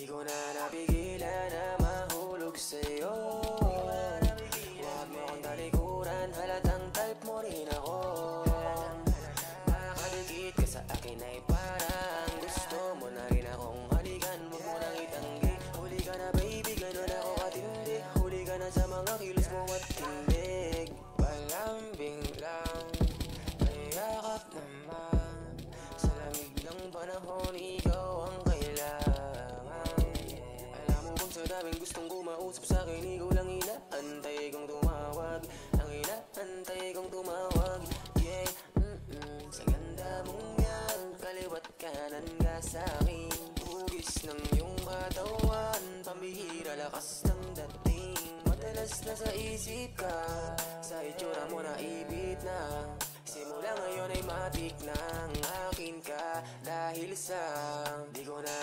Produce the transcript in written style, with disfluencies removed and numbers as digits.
Di ko na napigilan na mahulog sa'yo. Huwag mo akong talikuran, halatang type mo rin ako. Makakadikit ka sa akin ay parang gusto mo na rin akong halikan. Huwag mo nang itanggi, huli ka na baby, ganun ako katindi. Huli ka na sa mga kilos mo at tindig. Palambing lang, mayakap naman. Sa lamig ng panahon, ikaw ang kailangan. Alam mo bang sa daming gustong kumausap sa'kin, ikaw lang inaantay kong tumawag. Ang inaantay kong tumawag, yeah. Sa ganda mong yan, kaliwat kanan ka sa'kin. Hugis ng iyong katawan, pambihira lakas ng dating. Madalas nasa isip ka, sa itsura mo naibit na. Simula ngayon ay matik ng akin ka, dahil sa di ko na